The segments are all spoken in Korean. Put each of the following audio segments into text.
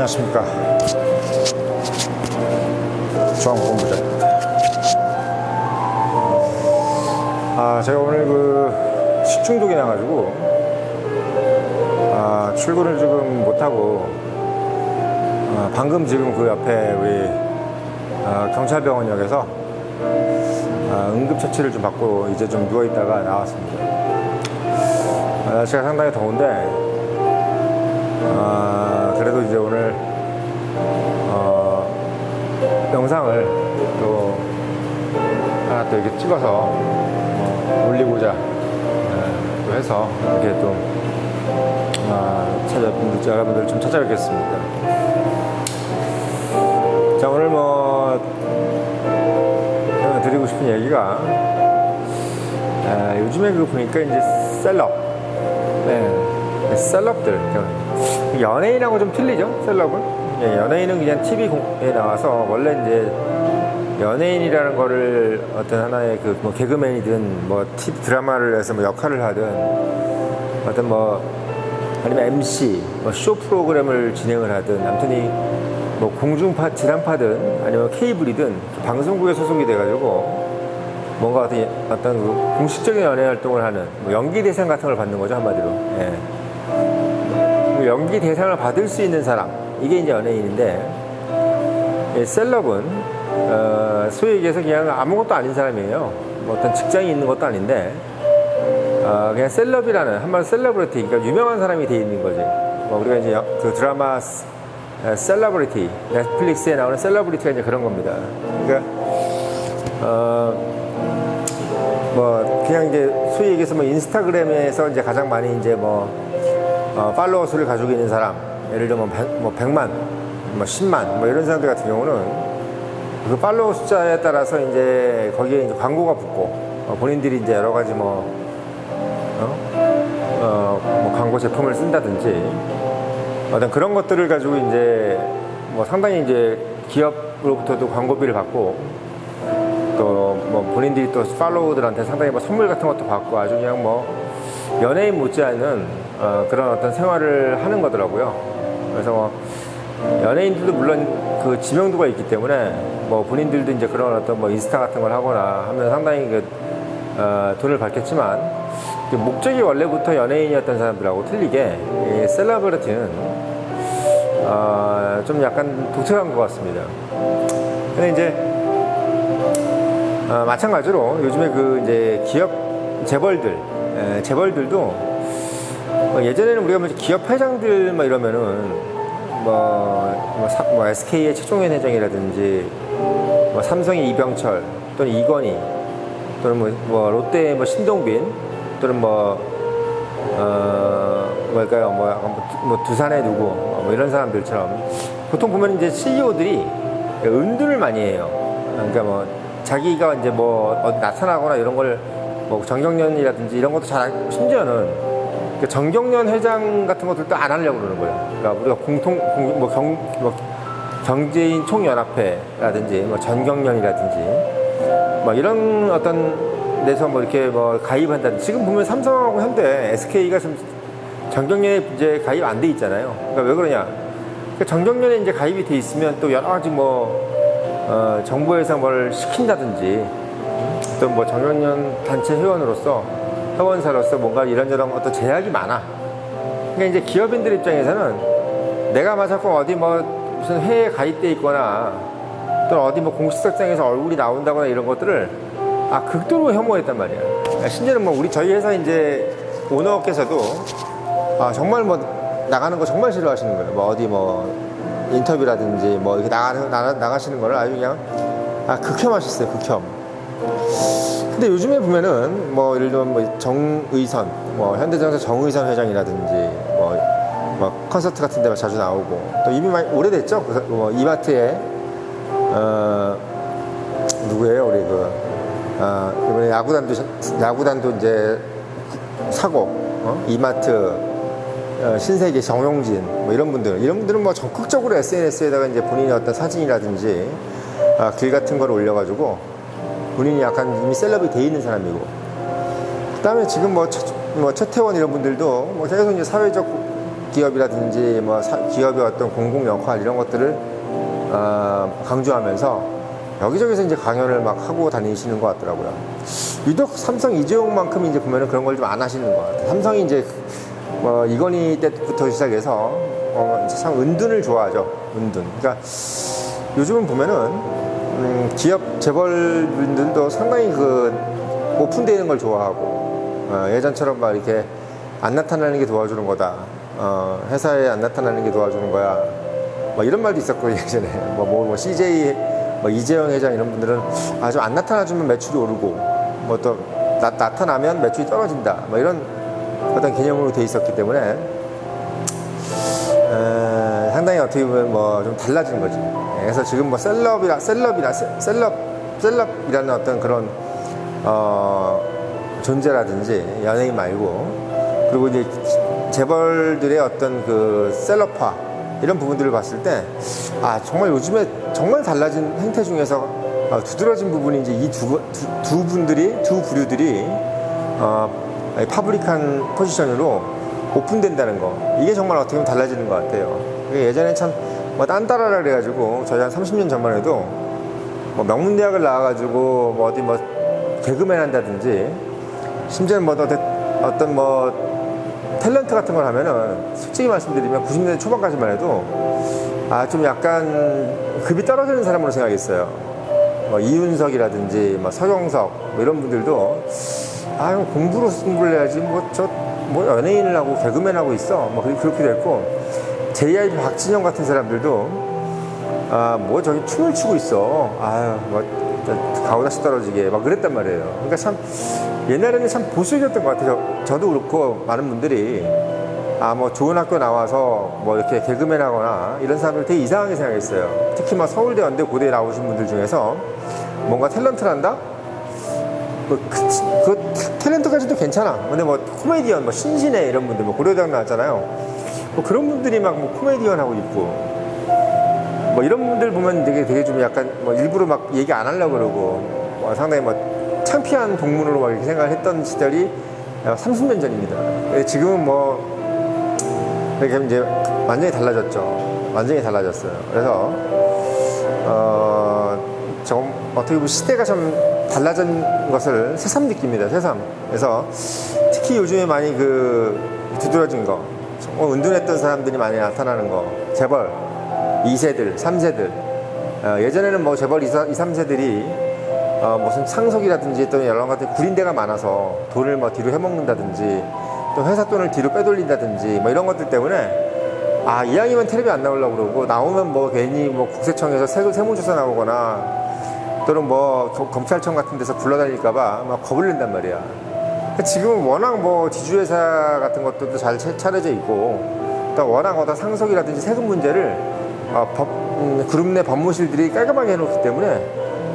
안녕하십니까. 중앙본부장입니다. 제가 오늘 식중독이 나가지고 출근을 지금 못하고 방금 지금 그 옆에 우리 경찰병원역에서 응급처치를 좀 받고 이제 좀 누워있다가 나왔습니다. 날씨가 상당히 더운데 그래도 이제 오늘 영상을 또 하나 또 이렇게 찍어서 올리고자 또 해서 이렇게 좀 여러분들 좀 찾아뵙겠습니다. 자, 오늘 드리고 싶은 얘기가 요즘에 보니까 이제 셀럽, 셀럽들, 연예인하고 좀 틀리죠, 셀럽은? 연예인은 그냥 TV에 나와서 원래 이제 연예인이라는 거를 어떤 하나의 개그맨이든 TV 드라마를 해서 역할을 하든 어떤 아니면 MC, 쇼 프로그램을 진행을 하든 아무튼 공중파, 지상파든 아니면 케이블이든 방송국에 소속이 돼가지고 뭔가 어떤 공식적인 연예 활동을 하는 연기 대상 같은 걸 받는 거죠, 한마디로. 연기 대상을 받을 수 있는 사람, 이게 이제 연예인인데, 셀럽은 소위 얘기해서 그냥 아무것도 아닌 사람이에요. 어떤 직장이 있는 것도 아닌데 그냥 셀럽이라는, 한번 셀러브리티, 그러니까 유명한 사람이 돼 있는 거지. 우리가 이제 그 드라마 셀러브리티, 넷플릭스에 나오는 셀러브리티가 이제 그런 겁니다. 그러니까 그냥 이제 소위 얘기해서 인스타그램에서 이제 가장 많이 이제 팔로워 수를 가지고 있는 사람, 예를 들면 100만, 10만, 이런 사람들 같은 경우는 그 팔로워 숫자에 따라서 이제 거기에 이제 광고가 붙고, 본인들이 이제 여러 가지 광고 제품을 쓴다든지 어떤 그런 것들을 가지고 이제 상당히 이제 기업으로부터도 광고비를 받고, 또 본인들이 또 팔로워들한테 상당히 선물 같은 것도 받고, 아주 그냥 연예인 못지않은 그런 어떤 생활을 하는 거더라고요. 그래서 연예인들도 물론 그 지명도가 있기 때문에 본인들도 이제 그런 어떤 인스타 같은 걸 하거나 하면 상당히 돈을 받겠지만, 목적이 원래부터 연예인이었던 사람들하고 틀리게 이 셀러브리티는 좀 약간 독특한 것 같습니다. 근데 이제 마찬가지로 요즘에 이제 기업 재벌들도 예전에는 우리가 기업 회장들 이러면은 SK의 최종현 회장이라든지 삼성의 이병철 또는 이건희 또는 롯데의 신동빈 또는 두산의 누구 이런 사람들처럼 보통 보면 이제 CEO들이 은둔을 많이 해요. 그러니까 자기가 이제 어디 나타나거나 이런 걸 정경련이라든지 이런 것도 심지어는 정경련 회장 같은 것들도 안 하려고 그러는 거예요. 그러니까 우리가 경제인 총연합회라든지 전경련이라든지 이런 어떤 데서 이렇게 가입한다든지, 지금 보면 삼성하고 현대, SK가 좀 정경련에 이제 가입 안 돼 있잖아요. 그러니까 왜 그러냐? 정경련에 이제 가입이 돼 있으면 또 여러 가지 정부에서 뭘 시킨다든지, 또 정경련 단체 회원사로서 뭔가 이런저런 어떤 제약이 많아. 그러니까 이제 기업인들 입장에서는 내가 자꾸 어디 무슨 회에 가입돼 있거나 또 어디 공식석상에서 얼굴이 나온다거나 이런 것들을 극도로 혐오했단 말이야. 심지어는 저희 회사 이제 오너께서도 정말 나가는 거 정말 싫어하시는 거예요. 어디 인터뷰라든지 이렇게 나가시는 거를 아주 그냥 극혐하셨어요. 극혐. 근데 요즘에 보면은 예를 들면 정의선, 현대자동차 정의선 회장이라든지 콘서트 같은 데 자주 나오고, 또 이미 많이 오래됐죠. 이마트에 누구예요? 우리 이번에 야구단도 이제 사고, 이마트, 신세계 정용진, 이런 분들은 적극적으로 SNS에다가 이제 본인의 어떤 사진이라든지, 글 같은 걸 올려가지고, 본인이 약간 이미 셀럽이 돼 있는 사람이고, 그 다음에 지금 최태원 이런 분들도 계속 이제 사회적 기업이라든지 뭐 기업의 어떤 공공 역할 이런 것들을 강조하면서 여기저기서 이제 강연을 막 하고 다니시는 것 같더라고요. 유독 삼성 이재용만큼 이제 보면은 그런 걸 좀 안 하시는 것 같아요. 삼성이 이제 뭐 이건희 때부터 시작해서 이제 참 은둔을 좋아하죠. 은둔. 그러니까 요즘은 보면은 기업 재벌분들도 상당히 그 오픈되는 걸 좋아하고 예전처럼 막 이렇게 안 나타나는 게 도와주는 거다. 회사에 안 나타나는 게 도와주는 거야. 뭐 이런 말도 있었고 예전에 뭐 CJ 뭐 이재용 회장 이런 분들은 좀 안 나타나주면 매출이 오르고 뭐 또 나타나면 매출이 떨어진다. 뭐 이런 어떤 개념으로 돼 있었기 때문에 상당히 어떻게 보면 뭐 좀 달라진 거지. 그래서 지금 뭐 셀럽이라는 어떤 그런 존재라든지 연예인 말고 그리고 이제 재벌들의 어떤 그 셀럽화 이런 부분들을 봤을 때 정말 요즘에 정말 달라진 행태 중에서 두드러진 부분이 이제 이 두 부류들이 파브릭한 포지션으로 오픈된다는 거 이게 정말 어떻게 보면 달라지는 것 같아요. 예전에 참 뭐 딴따라라 그래가지고 저희 한 30년 전만 해도 뭐 명문대학을 나와가지고 뭐 어디 뭐 개그맨 한다든지 심지어는 뭐 어떤 뭐 탤런트 같은 걸 하면은 솔직히 말씀드리면 90년대 초반까지만 해도 좀 약간 급이 떨어지는 사람으로 생각했어요. 뭐 이윤석이라든지 뭐 서경석 뭐 이런 분들도 공부로 승부를 해야지 뭐 연예인을 하고 개그맨 하고 있어 뭐 그렇게 됐고 JYP 박진영 같은 사람들도 뭐 저기 춤을 추고 있어 뭐 가오다시 떨어지게 막 그랬단 말이에요. 그러니까 참 옛날에는 참 보수적이었던 것 같아요. 저도 그렇고 많은 분들이 뭐 좋은 학교 나와서 뭐 이렇게 개그맨 하거나 이런 사람들 되게 이상하게 생각했어요. 특히 막 서울대, 연대, 고대에 나오신 분들 중에서 뭔가 탤런트를 한다? 그 탤런트까지도 괜찮아. 근데 뭐 코미디언, 뭐 신신애 이런 분들, 뭐 고려대학 나왔잖아요. 뭐 그런 분들이 막 뭐 코미디언 하고 있고 뭐 이런 분들 보면 되게 좀 약간 뭐 일부러 막 얘기 안 하려고 그러고 뭐 상당히 뭐 창피한 동문으로 막 이렇게 생각을 했던 시절이 30년 전입니다. 지금은 뭐 이렇게 이제 완전히 달라졌죠. 완전히 달라졌어요. 그래서 좀 어떻게 보면 시대가 좀 달라진 것을 새삼 느낍니다. 새삼. 그래서 특히 요즘에 많이 그 두드러진 거, 정말 은둔했던 사람들이 많이 나타나는 거, 재벌 2세들, 3세들. 예전에는 뭐 재벌 2, 3세들이 무슨 상속이라든지 또는 여러 가지 구린데가 많아서 돈을 뭐 뒤로 해먹는다든지 또 회사 돈을 뒤로 빼돌린다든지 뭐 이런 것들 때문에 이왕이면 텔레비 안 나오려고 그러고 나오면 뭐 괜히 뭐 국세청에서 세무조사 나오거나 또는 뭐 검찰청 같은 데서 불러다닐까봐 막 겁을 낸단 말이야. 지금은 워낙 뭐 지주회사 같은 것들도 잘 차려져 있고 또 워낙 어떤 상속이라든지 세금 문제를 그룹 내 법무실들이 깔끔하게 해놓기 때문에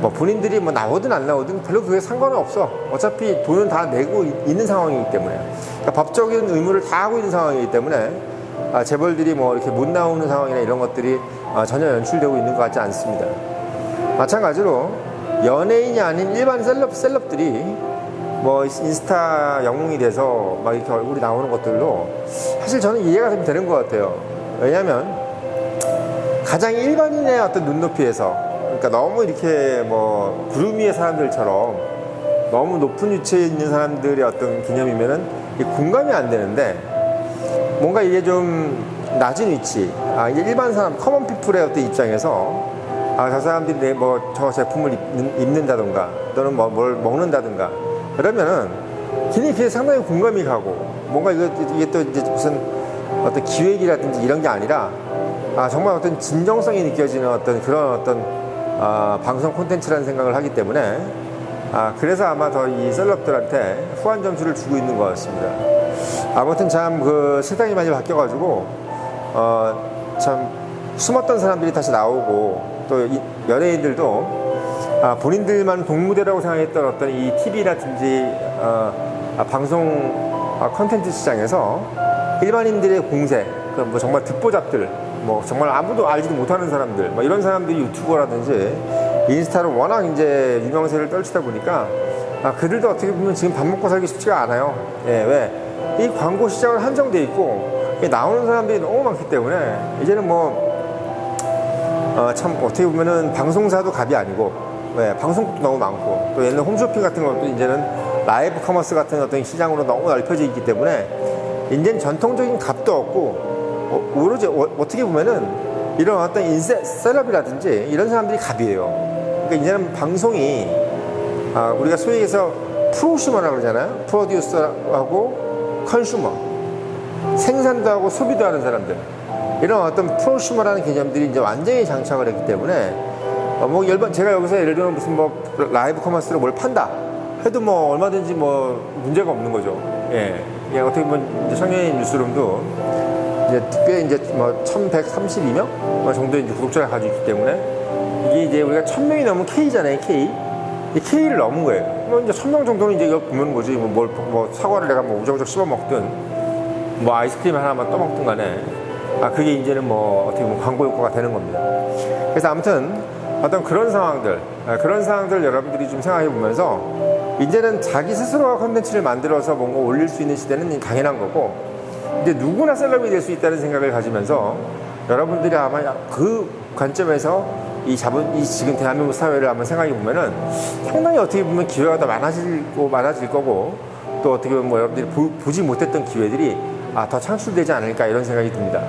뭐 본인들이 뭐 나오든 안 나오든 별로 그게 상관은 없어. 어차피 돈은 다 내고 있는 상황이기 때문에 그러니까 법적인 의무를 다 하고 있는 상황이기 때문에 재벌들이 뭐 이렇게 못 나오는 상황이나 이런 것들이 전혀 연출되고 있는 것 같지 않습니다. 마찬가지로 연예인이 아닌 일반 셀럽들이 뭐 인스타 영웅이 돼서 막 이렇게 얼굴이 나오는 것들도 사실 저는 이해가 좀 되는 것 같아요. 왜냐하면 가장 일반인의 어떤 눈높이에서 그러니까 너무 이렇게 뭐 구름 위의 사람들처럼 너무 높은 위치에 있는 사람들의 어떤 개념이면은 공감이 안 되는데 뭔가 이게 좀 낮은 위치 이제 일반 사람 커먼 피플의 어떤 입장에서 저 사람들이 뭐 저 제품을 입는다던가 또는 뭐 뭘 먹는다던가 그러면은 걔네 귀에 상당히 공감이 가고 뭔가 이게 또 이제 무슨 어떤 기획이라든지 이런 게 아니라 정말 어떤 진정성이 느껴지는 어떤 그런 어떤 방송 콘텐츠라는 생각을 하기 때문에 그래서 아마 더 이 셀럽들한테 후한 점수를 주고 있는 것 같습니다. 아무튼 참 그 세상이 많이 바뀌어가지고 참 숨었던 사람들이 다시 나오고 또 연예인들도 본인들만 동무대라고 생각했던 어떤 이 TV라든지 방송 콘텐츠 시장에서 일반인들의 공세, 뭐 정말 듣보잡들, 뭐 정말 아무도 알지도 못하는 사람들, 뭐 이런 사람들이 유튜버라든지 인스타로 워낙 이제 유명세를 떨치다 보니까 그들도 어떻게 보면 지금 밥 먹고 살기 쉽지가 않아요. 왜? 이 광고 시장은 한정돼 있고 나오는 사람들이 너무 많기 때문에 이제는 뭐 참 어떻게 보면은 방송사도 갑이 아니고 방송국도 너무 많고 또 옛날 홈쇼핑 같은 것도 이제는 라이브 커머스 같은 어떤 시장으로 너무 넓혀져 있기 때문에 이제는 전통적인 값도 없고 오로지 어떻게 보면은 이런 어떤 셀럽이라든지 이런 사람들이 갑이에요. 그러니까 이제는 방송이 우리가 소위 해서 프로슈머라고 그러잖아요. 프로듀서하고 컨슈머, 생산도 하고 소비도 하는 사람들, 이런 어떤 프로슈머라는 개념들이 이제 완전히 장착을 했기 때문에 뭐 제가 여기서 예를 들면 무슨 뭐 라이브 커머스로 뭘 판다 해도 뭐 얼마든지 뭐 문제가 없는 거죠. 예, 어떻게 보면 이제 청년의 뉴스룸도 이제 꽤 이제 뭐 1132명 정도의 이제 구독자를 가지고 있기 때문에 이게 이제 우리가 1000명이 넘은 K잖아요. 이 K를 넘은 거예요. 뭐 이제 1000명 정도는 이제 이거 보면 거지. 뭐 사과를 내가 뭐 우적우적 씹어 먹든 뭐 아이스크림 하나만 떠먹든 간에 그게 이제는 뭐 어떻게 보면 광고 효과가 되는 겁니다. 그래서 아무튼 어떤 그런 상황들 여러분들이 좀 생각해 보면서 이제는 자기 스스로가 컨텐츠를 만들어서 뭔가 올릴 수 있는 시대는 당연한 거고, 이제 누구나 셀럽이 될 수 있다는 생각을 가지면서 여러분들이 아마 그 관점에서 이 지금 대한민국 사회를 한번 생각해 보면은 상당히 어떻게 보면 기회가 더 많아질 거고, 또 어떻게 보면 뭐 여러분들이 보지 못했던 기회들이 더 창출되지 않을까 이런 생각이 듭니다.